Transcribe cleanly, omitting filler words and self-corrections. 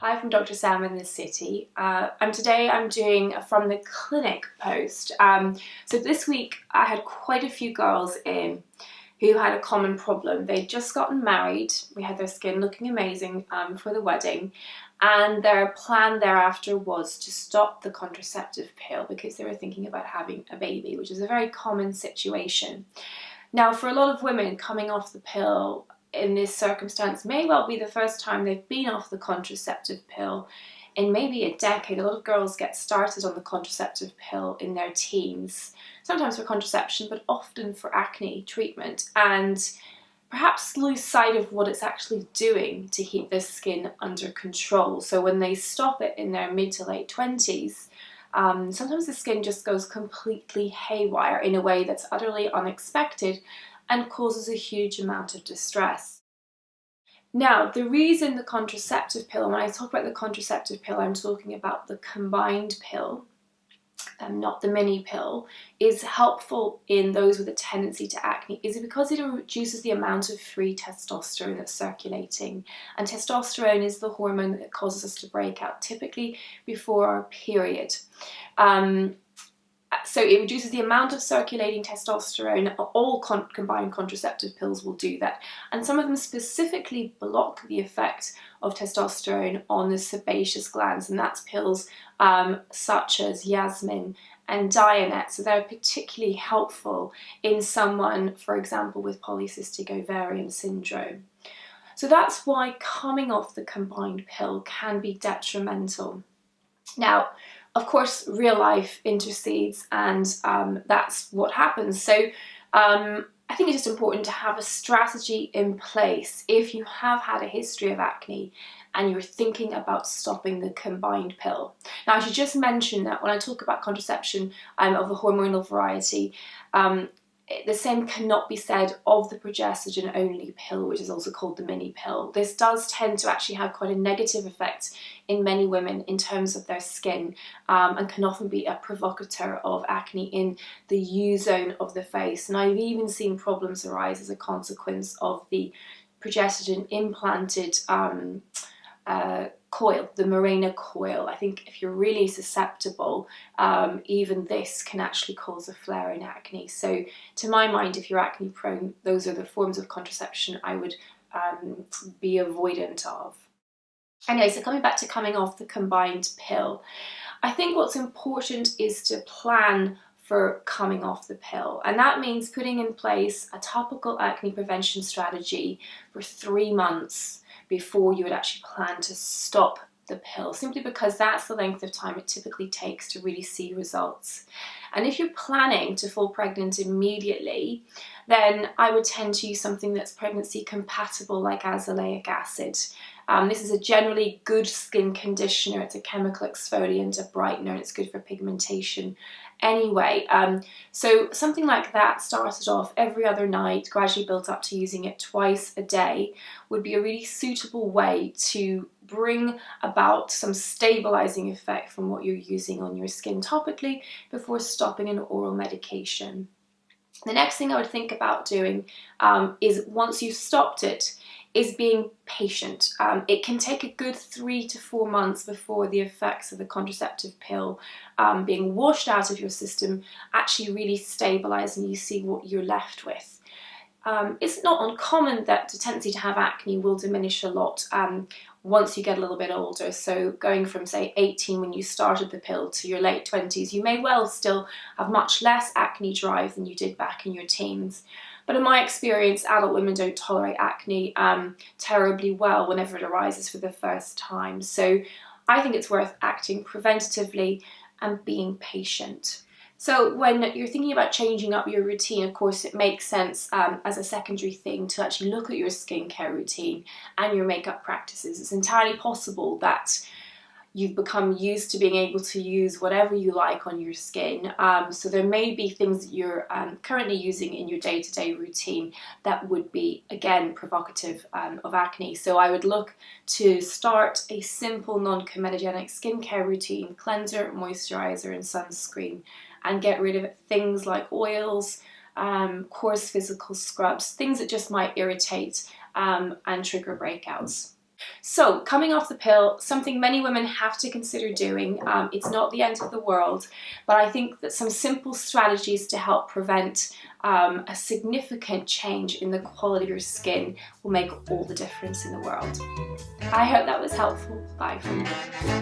Hi from Dr. Sam in the city. Today I'm doing a from the clinic post. So this week I had quite a few girls in who had a common problem. They'd just gotten married. We had their skin looking amazing for the wedding, and their plan thereafter was to stop the contraceptive pill because they were thinking about having a baby, which is a very common situation. Now, for a lot of women, coming off the pill in this circumstance may well be the first time they've been off the contraceptive pill in maybe a decade. A lot of girls get started on the contraceptive pill in their teens, sometimes for contraception, but often for acne treatment, and perhaps lose sight of what it's actually doing to keep their skin under control. So when they stop it in their mid to late 20s, sometimes the skin just goes completely haywire in a way that's utterly unexpected and causes a huge amount of distress. Now, the reason the contraceptive pill, and when I talk about the contraceptive pill, I'm talking about the combined pill, not the mini pill, is helpful in those with a tendency to acne is because it reduces the amount of free testosterone that's circulating. And testosterone is the hormone that causes us to break out typically before our period. So it reduces the amount of circulating testosterone. All combined contraceptive pills will do that. And some of them specifically block the effect of testosterone on the sebaceous glands. And that's pills such as Yasmin and Dianet. So they're particularly helpful in someone, for example, with polycystic ovarian syndrome. So that's why coming off the combined pill can be detrimental. Now, of course, real life intercedes, and that's what happens. So I think it's just important to have a strategy in place if you have had a history of acne and you're thinking about stopping the combined pill. Now, I should just mention that when I talk about contraception of the hormonal variety, the same cannot be said of the progestogen-only pill, which is also called the mini pill. This does tend to actually have quite a negative effect in many women in terms of their skin, and can often be a provocateur of acne in the U-zone of the face. And I've even seen problems arise as a consequence of the progestogen implanted coil, the Mirena coil. I think if you're really susceptible, even this can actually cause a flare in acne. So to my mind, if you're acne prone, those are the forms of contraception I would be avoidant of. Anyway, so coming back to coming off the combined pill, I think what's important is to plan for coming off the pill, and that means putting in place a topical acne prevention strategy for 3 months before you would actually plan to stop the pill, simply because that's the length of time it typically takes to really see results. And if you're planning to fall pregnant immediately, then I would tend to use something that's pregnancy compatible, like azelaic acid. This is a generally good skin conditioner. It's a chemical exfoliant, a brightener, and it's good for pigmentation anyway. So something like that, started off every other night, gradually built up to using it twice a day, would be a really suitable way to bring about some stabilizing effect from what you're using on your skin topically before stopping an oral medication. The next thing I would think about doing is, once you've stopped it, is being patient. It can take a good 3 to 4 months before the effects of the contraceptive pill being washed out of your system actually really stabilize and you see what you're left with. It's not uncommon that the tendency to have acne will diminish a lot once you get a little bit older. So going from, say, 18 when you started the pill to your late 20s, you may well still have much less acne drive than you did back in your teens. But in my experience, adult women don't tolerate acne terribly well whenever it arises for the first time. So I think it's worth acting preventatively and being patient. So when you're thinking about changing up your routine, of course, it makes sense as a secondary thing to actually look at your skincare routine and your makeup practices. It's entirely possible that you've become used to being able to use whatever you like on your skin. So there may be things that you're currently using in your day-to-day routine that would be, again, provocative of acne. So I would look to start a simple non-comedogenic skincare routine, cleanser, moisturizer, and sunscreen, and get rid of things like oils, coarse physical scrubs, things that just might irritate and trigger breakouts. So coming off the pill, something many women have to consider doing. It's not the end of the world, but I think that some simple strategies to help prevent a significant change in the quality of your skin will make all the difference in the world. I hope that was helpful. Bye for now.